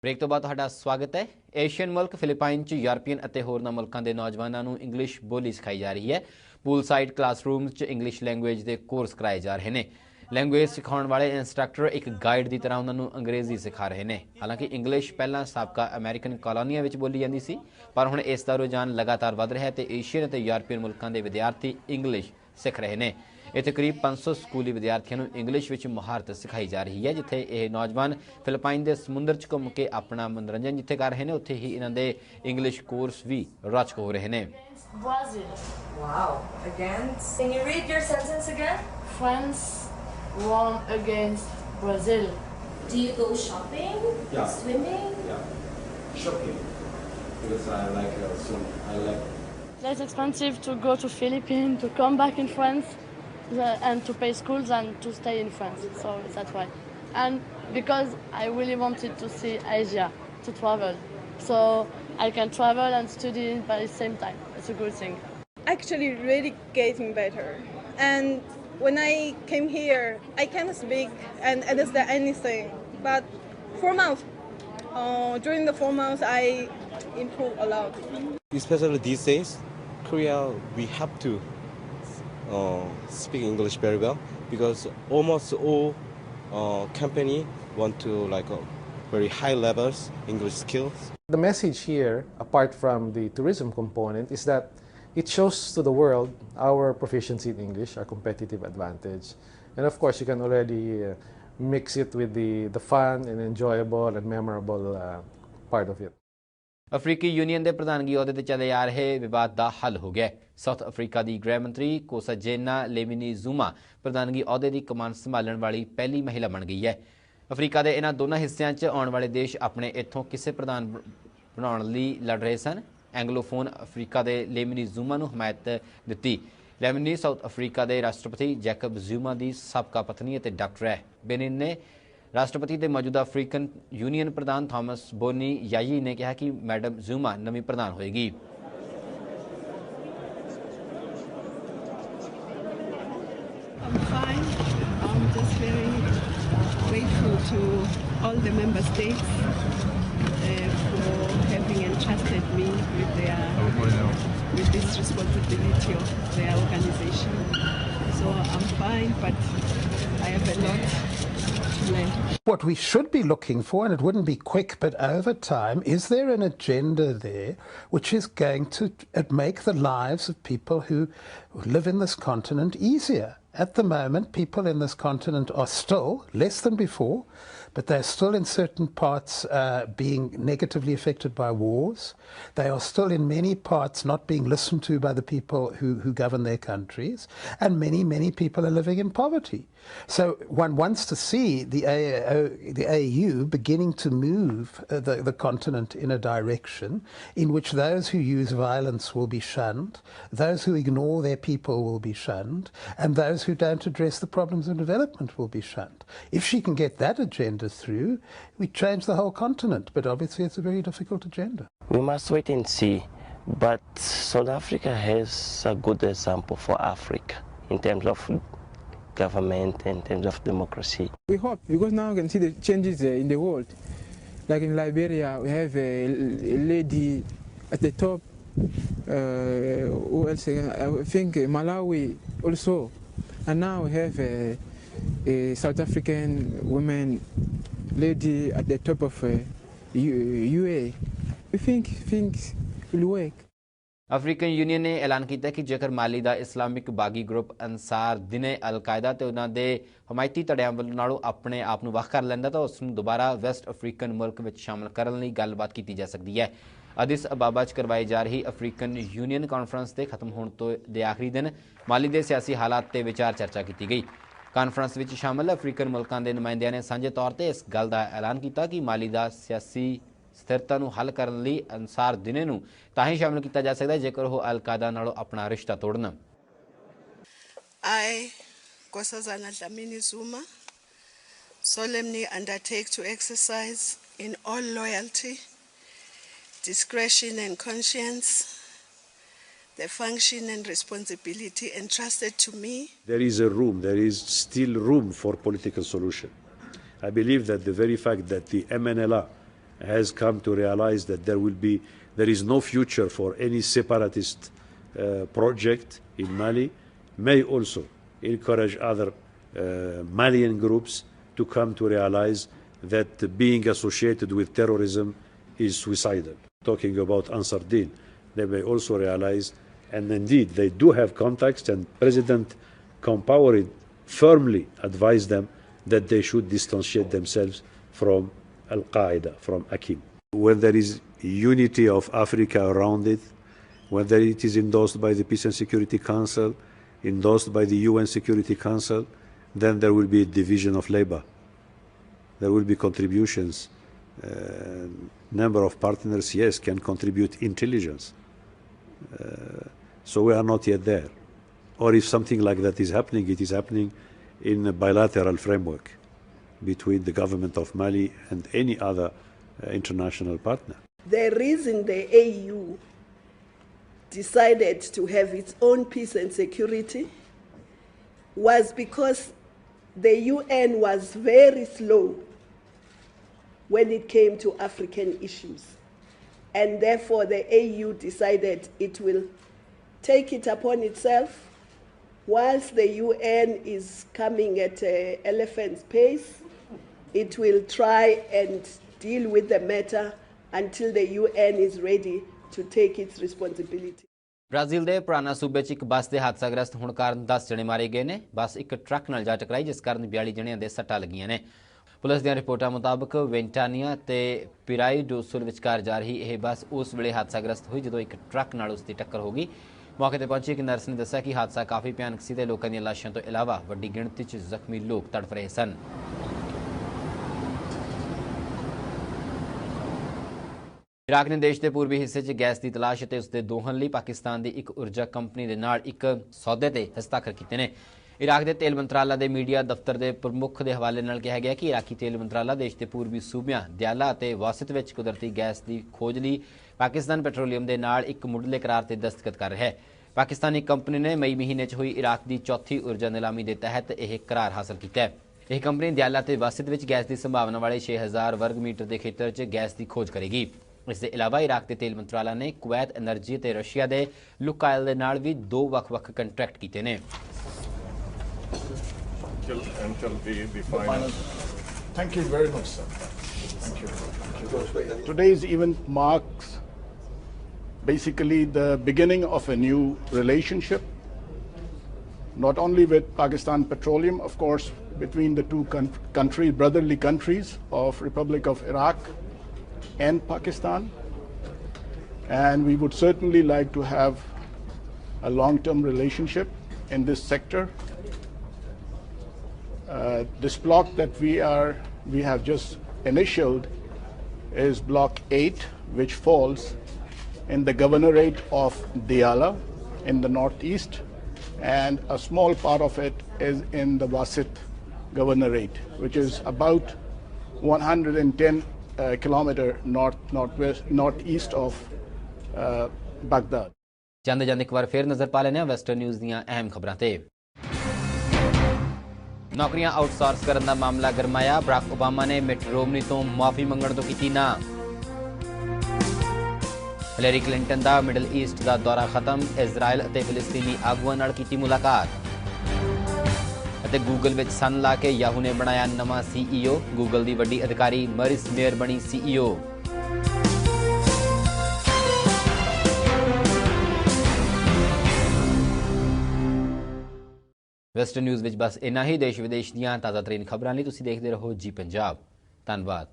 Break तो बाद तुहाडा स्वागत है। एशियन मुल्क फिलिपाइन च यूरोपियन ਅਤੇ ਹੋਰਨਾਂ ਮੁਲਕਾਂ ਦੇ ਨੌਜਵਾਨਾਂ ਨੂੰ ਇੰਗਲਿਸ਼ ਬੋਲੀ ਸਿਖਾਈ ਜਾ ਰਹੀ ਹੈ। ਪੂਲ ਸਾਈਡ ਕਲਾਸਰੂਮਸ 'ਚ ਇੰਗਲਿਸ਼ ਲੈਂਗੁਏਜ ਦੇ ਕੋਰਸ ਕਰਾਏ ਜਾ ਰਹੇ ਨੇ। ਲੈਂਗੁਏਜ ਸਿਖਾਉਣ ਵਾਲੇ ਇੰਸਟ੍ਰਕਟਰ ਇੱਕ ਗਾਈਡ ਦੀ ਤਰ੍ਹਾਂ ਉਹਨਾਂ ਨੂੰ ਅੰਗਰੇਜ਼ੀ ਸਿਖਾ ਰਹੇ ਨੇ। ਹਾਲਾਂਕਿ ਇੰਗਲਿਸ਼ ਪਹਿਲਾਂ ਸਾਬਕਾ ਅਮਰੀਕਨ ਕਾਲੋਨੀਆਂ ਵਿੱਚ ਬੋਲੀ ਜਾਂਦੀ ਸੀ, ਪਰ ਹੁਣ ਇਸ ਦਾ ਰੁਝਾਨ ਲਗਾਤਾਰ ਵਧ ਰਿਹਾ ਹੈ ਤੇ ਏਸ਼ੀਅਨ ਅਤੇ ਯੂਰਪੀਅਨ ਮੁਲਕਾਂ ਦੇ ਵਿਦਿਆਰਥੀ ਇੰਗਲਿਸ਼ ਸਿੱਖ ਰਹੇ ਨੇ। ਇੱਥੇ ਕਰੀਬ 500 ਸਕੂਲੀ ਵਿਦਿਆਰਥੀਆਂ ਨੂੰ ਇੰਗਲਿਸ਼ ਵਿੱਚ ਮੁਹਾਰਤ ਸਿਖਾਈ ਜਾ ਰਹੀ ਹੈ। ਜਿੱਥੇ ਇਹ ਨੌਜਵਾਨ ਫਿਲੀਪਾਈਨ ਦੇ ਸਮੁੰਦਰ 'ਚ ਘੁੰਮ ਕੇ ਆਪਣਾ ਮਨੋਰੰਜਨ ਜਿੱਥੇ ਕਰ ਰਹੇ ਨੇ, ਉੱਥੇ ਹੀ ਇਹਨਾਂ ਦੇ ਇੰਗਲਿਸ਼ ਕੋਰਸ ਵੀ ਰੌਚਕ ਹੋ ਰਹੇ ਨੇ। Brazil. Wow. Against? Can you read your sentence again? France won against Brazil. Do you go shopping? Yeah. Swimming? Yeah. Shopping. Because I like swimming. Less expensive to go to Philippines, to come back in France, and to pay schools and to stay in France. So that's why. And because I really wanted to see Asia, to travel. So I can travel and study by the same time. It's a good thing. Actually really getting better. And when I came here, I can't speak and understand anything. But 4 months, during the 4 months, I improved a lot. Especially these days, Korea, we have to speak English very well because almost all company want to very high levels English skills. The message here, apart from the tourism component, is that it shows to the world our proficiency in English, our competitive advantage. And of course, you can already mix it with the fun and enjoyable and memorable part of it. ਅਫਰੀਕੀ union ਦੇ ਪ੍ਰਧਾਨਗੀ ਅਹੁਦੇ ਤੇ ਚਲੇ ਆ ਰਹੇ ਵਿਵਾਦ ਦਾ ਹੱਲ ਹੋ ਗਿਆ। ਸਾਊਥ ਅਫਰੀਕਾ ਦੀ ਗ੍ਰਹਿ ਮੰਤਰੀ ਕੋਸਾਜੇਨਾ ਲੈਮਿਨੀ ਜ਼ੂਮਾ ਪ੍ਰਧਾਨਗੀ ਅਹੁਦੇ ਦੀ ਕਮਾਨ ਸੰਭਾਲਣ ਵਾਲੀ ਪਹਿਲੀ ਮਹਿਲਾ ਬਣ ਗਈ ਹੈ। ਅਫਰੀਕਾ ਦੇ ਇਹਨਾਂ ਦੋਨਾਂ ਹਿੱਸਿਆਂ 'ਚ ਆਉਣ ਵਾਲੇ ਦੇਸ਼ ਆਪਣੇ ਇੱਥੋਂ ਕਿਸੇ ਪ੍ਰਧਾਨ ਬਣਾਉਣ ਲਈ ਲੜ ਰਹੇ ਸਨ। ਐਂਗਲੋਫੋਨ ਅਫਰੀਕਾ ਦੇ ਲੈਮਿਨੀ ਜ਼ੂਮਾ ਨੂੰ ਹਮਾਇਤ ਦਿੱਤੀ। ਲੈਮਿਨੀ ਸਾਊਥ ਅਫਰੀਕਾ ਦੇ ਰਾਸ਼ਟਰਪਤੀ ਜੈਕਬ ਜ਼ੂਮਾ ਦੀ ਸਾਬਕਾ ਪਤਨੀ ਅਤੇ ਡਾਕਟਰ ਹੈ। ਬੇਨਿਨ ਨੇ ਰਾਸ਼ਟਰਪਤੀ ਦੇ ਮੌਜੂਦਾ ਅਫਰੀਕਨ ਯੂਨੀਅਨ ਪ੍ਰਧਾਨ ਥਾਮਸ ਬੋਨੀ ਯਾਈ ਨੇ ਕਿਹਾ ਕਿ ਮੈਡਮ ਜ਼ੂਮਾ ਨਵੀਂ ਪ੍ਰਧਾਨ ਹੋਏਗੀ। I'm fine. I'm just very grateful to all the member states for having entrusted me with this responsibility of their organization. So I'm fine, but I have a lot. What we should be looking for, and it wouldn't be quick, but over time, is there an agenda there which is going to make the lives of people who live in this continent easier? At the moment, people in this continent are still, less than before, but they're still in certain parts being negatively affected by wars. They are still in many parts not being listened to by the people who govern their countries, and many people are living in poverty. So one wants to see the AU beginning to move the continent in a direction in which those who use violence will be shunned, those who ignore their people will be shunned, and those who don't address the problems of development will be shunned. If she can get that agenda through, we change the whole continent, but obviously it's a very difficult agenda. We must wait and see, but South Africa has a good example for Africa in terms of government, in terms of democracy. We hope, because now we can see the changes in the world. Like in Liberia, we have a lady at the top. Who else? I think Malawi also. And now we have a South African woman lady at the top of UA. We think things will work. African union ਨੇ ਐਲਾਨ ਕੀਤਾ ਕਿ ਜੇਕਰ ਮਾਲੀ ਦਾ Islamic ਬਾਗੀ group ਅਨਸਾਰ ਦਿਨੇ Al Qaeda ਤੇ ਉਹਨਾਂ ਦੇ ਹਮਾਇਤੀ ਧੜਿਆਂ ਨਾਲੋਂ ਆਪਣੇ ਆਪ ਨੂੰ ਵੱਖ ਕਰ ਲੈਂਦਾ ਤਾਂ ਉਸ ਨੂੰ ਦੁਬਾਰਾ ਵੈਸਟ ਅਫਰੀਕਨ ਮੁਲਕ ਵਿੱਚ ਸ਼ਾਮਲ ਕਰਨ ਲਈ ਗੱਲਬਾਤ ਕੀਤੀ ਜਾ ਸਕਦੀ ਹੈ। ਅਦੀਸ ਅਬਾਬਾ 'ਚ ਕਰਵਾਈ ਜਾ ਰਹੀ ਅਫਰੀਕਨ ਯੂਨੀਅਨ ਕਾਨਫਰੰਸ ਦੇ ਖਤਮ ਹੋਣ ਦੇ ਆਖਰੀ ਦਿਨ ਮਾਲੀ ਦੇ ਸਿਆਸੀ ਹਾਲਾਤ ਤੇ ਵਿਚਾਰ ਚਰਚਾ ਕੀਤੀ ਗਈ। ਕਾਨਫਰੰਸ ਵਿੱਚ ਸ਼ਾਮਲ ਅਫਰੀਕਨ ਮੁਲਕਾਂ ਦੇ ਨੁਮਾਇੰਦਿਆਂ ਨੇ ਸਾਂਝੇ ਤੌਰ ਤੇ ਇਸ ਗੱਲ ਦਾ ਐਲਾਨ ਕੀਤਾ ਕਿ ਮਾਲੀ ਦਾ ਸਿਆਸੀ ਸਥਿਰਤਾ ਨੂੰ ਹੱਲ ਕਰਨ ਲਈ ਅਨਸਾਰ ਦਿਨੇ ਨੂੰ ਤਾਂ ਹੀ ਸ਼ਾਮਲ ਕੀਤਾ ਜਾ ਸਕਦਾ ਜੇਕਰ ਉਹ ਅਲ-ਕਾਇਦਾ ਨਾਲੋਂ ਆਪਣਾ ਰਿਸ਼ਤਾ ਤੋੜਨ। I, Nkosazana Dlamini Zuma, solemnly undertake to exercise in all loyalty, discretion and conscience the function and responsibility entrusted to me. There is still room for political solution. I believe that the very fact that the MNLA has come to realize that there is no future for any separatist project in Mali, may also encourage other Malian groups to come to realize that being associated with terrorism is suicidal. Talking about Ansar Dine, they may also realize, and indeed they do have contacts, and President Compaoré firmly advised them that they should distantiate themselves from Al-Qaeda, from Akim. When there is unity of Africa around it, whether it is endorsed by the Peace and Security Council, endorsed by the UN Security Council, then there will be a division of labor. There will be contributions. Number of partners, yes, can contribute intelligence. So we are not yet there. Or if something like that is happening, it is happening in a bilateral framework between the government of Mali and any other international partner. The reason the AU decided to have its own peace and security was because the UN was very slow when it came to African issues. And therefore the AU decided it will take it upon itself, whilst the UN is coming at an elephant's pace, it will try and deal with the matter until the UN is ready to take its responsibility. Brazil ਦੇ ਪੁਰਾਣਾ ਸੂਬੇ 'ਚ ਇੱਕ ਬੱਸ ਦੇ ਹਾਦਸਾਗ੍ਰਸਤ ਹੋਣ ਕਾਰਨ 10 ਜਣੇ ਮਾਰੇ ਗਏ ਨੇ। ਬੱਸ ਇੱਕ ਟਰੱਕ ਨਾਲ ਜਾ ਟਕਰਾਈ ਜਿਸ ਕਾਰਨ 42 ਜਣਿਆਂ ਦੇ ਸੱਟਾਂ ਲੱਗੀਆਂ ਨੇ। ਪੁਲਿਸ ਦੀਆਂ ਰਿਪੋਰਟਾਂ ਮੁਤਾਬਕ ਵੈਂਟਾਨੀਆ ਤੇ ਪਿਰਾਈ ਡੋ ਸੁਲ ਵਿਚਕਾਰ ਜਾ ਰਹੀ ਇਹ ਬੱਸ ਉਸ ਵੇਲੇ ਹਾਦਸਾਗ੍ਰਸਤ ਹੋਈ ਜਦੋਂ ਇੱਕ ਟਰੱਕ ਨਾਲ ਉਸ ਦੀ ਟੱਕਰ ਹੋ ਗਈ। ਮੌਕੇ ਤੇ ਪਹੁੰਚੀ ਇੱਕ ਨਰਸ ਨੇ ਦੱਸਿਆ ਕਿ ਹਾਦਸਾ ਕਾਫੀ ਭਿਆਨਕ ਸੀ ਤੇ ਲੋਕਾਂ ਦੀਆਂ ਲਾਸ਼ਾਂ ਤੋਂ ਇਲਾਵਾ ਵੱਡੀ ਗਿਣਤੀ 'ਚ ਜ਼ਖਮੀ ਲੋਕ ਤੜਫ ਰਹੇ ਸਨ। ਇਰਾਕ ਨੇ ਦੇਸ਼ ਦੇ ਪੂਰਬੀ ਹਿੱਸੇ 'ਚ ਗੈਸ ਦੀ ਤਲਾਸ਼ ਅਤੇ ਉਸ ਦੇ ਦੋਹਨ ਲਈ ਪਾਕਿਸਤਾਨ ਦੀ ਇੱਕ ਊਰਜਾ ਕੰਪਨੀ ਦੇ ਨਾਲ ਇੱਕ ਸੌਦੇ ਤੇ ਹਸਤਾਖਰ ਕੀਤੇ ਨੇ। ਇਰਾਕ ਦੇ ਤੇਲ ਮੰਤਰਾਲਾ ਦੇ ਮੀਡੀਆ ਦਫ਼ਤਰ ਦੇ ਪ੍ਰਮੁੱਖ ਦੇ ਹਵਾਲੇ ਨਾਲ ਕਿਹਾ ਗਿਆ ਕਿ ਇਰਾਕੀ ਤੇਲ ਮੰਤਰਾਲਾ ਦੇਸ਼ ਦੇ ਪੂਰਬੀ ਸੂਬਿਆਂ ਦਿਆਲਾ ਅਤੇ ਵਾਸਿਤ ਵਿੱਚ ਕੁਦਰਤੀ ਗੈਸ ਦੀ ਖੋਜ ਲਈ ਪਾਕਿਸਤਾਨ ਪੈਟਰੋਲੀਅਮ ਦੇ ਨਾਲ ਇੱਕ ਮੁੱਢਲੇ ਕਰਾਰ ਤੇ ਦਸਤਖਤ ਕਰ ਰਿਹਾ ਹੈ। ਪਾਕਿਸਤਾਨੀ ਕੰਪਨੀ ਨੇ ਮਈ ਮਹੀਨੇ 'ਚ ਹੋਈ ਇਰਾਕ ਦੀ ਚੌਥੀ ਊਰਜਾ ਨਿਲਾਮੀ ਦੇ ਤਹਿਤ ਇਹ ਕਰਾਰ ਹਾਸਲ ਕੀਤਾ ਹੈ। ਇਹ ਕੰਪਨੀ ਦਿਆਲਾ ਤੇ ਵਾਸਿਤ ਵਿੱਚ ਗੈਸ ਦੀ ਸੰਭਾਵਨਾ ਵਾਲੇ 6000 ਵਰਗ ਮੀਟਰ ਦੇ ਖੇਤਰ 'ਚ ਗੈਸ ਦੀ ਖੋਜ ਕਰੇਗੀ। ਇਸ ਦੇ ਇਲਾਵਾ ਇਰਾਕ ਦੇ ਤੇਲ ਮੰਤਰਾਲਾ ਨੇ ਕੁਵੈਤ ਐਨਰਜੀ ਤੇ ਰਸ਼ੀਆ ਦੇ ਲੁਕਾਇਲ ਦੇ ਨਾਲ ਵੀ 2 ਵੱਖ-ਵੱਖ ਕੰਟਰੈਕਟ ਕੀਤੇ ਨੇ। Thank you very much, sir. Thank you. Today's event marks basically the beginning of a new relationship, not only with Pakistan Petroleum, of course, between the two countries, brotherly countries of Republic of Iraq and Pakistan, and we would certainly like to have a long-term relationship in this sector. This block that we have just initialed is Block 8, which falls in the governorate of Diyala in the northeast, and a small part of it is in the Wasit governorate, which is about 110 kilometer northeast of Baghdad. ਜਾਂਦੇ ਜਾਂਦੇ ਇੱਕ ਵਾਰ ਫੇਰ ਨਜ਼ਰ ਪਾ ਲੈਣੇ ਆ western news ਦੀਆਂ ਅਹਿਮ ਖਬਰਾਂ ਤੇ। ਨੌਕਰੀਆਂ ਆਊਟਸੋਰਸ ਕਰਨ ਦਾ ਮਾਮਲਾ ਗਰਮਾਇਆ। ਬਰਾਕ ਓਬਾਮਾ ਨੇ ਮਿਟ ਰੋਮਨੀ ਤੋਂ ਮਾਫੀ ਮੰਗਣ ਤੋਂ ਕੀਤੀ ਨਾ। ਹਿਲਰੀ ਕਲਿੰਟਨ ਦਾ ਮਿਡਲ ਈਸਟ ਦਾ ਦੌਰਾ ਖਤਮ। ਇਜ਼ਰਾਈਲ ਅਤੇ ਫਿਲਿਸਤੀਨੀ ਆਗੂਆਂ ਨਾਲ ਕੀਤੀ ਮੁਲਾਕਾਤ। ਅਤੇ ਗੂਗਲ ਵਿੱਚ ਸੰਨ ਲਾ ਕੇ ਯਾਹੂ ਨੇ ਬਣਾਇਆ ਨਵਾਂ CEO। ਗੂਗਲ ਦੀ ਵੱਡੀ ਅਧਿਕਾਰੀ ਮਰਿਸ ਮੇਅਰ ਬਣੀ CEO। ਵੈਸਟਰਨ ਨਿਊਜ਼ ਵਿੱਚ ਬਸ ਇੰਨਾ ਹੀ। ਦੇਸ਼ ਵਿਦੇਸ਼ ਦੀਆਂ ਤਾਜ਼ਾ ਤਰੀਨ ਖਬਰਾਂ ਲਈ ਤੁਸੀਂ ਦੇਖਦੇ ਰਹੋ ਜੀ ਪੰਜਾਬ। ਧੰਨਵਾਦ।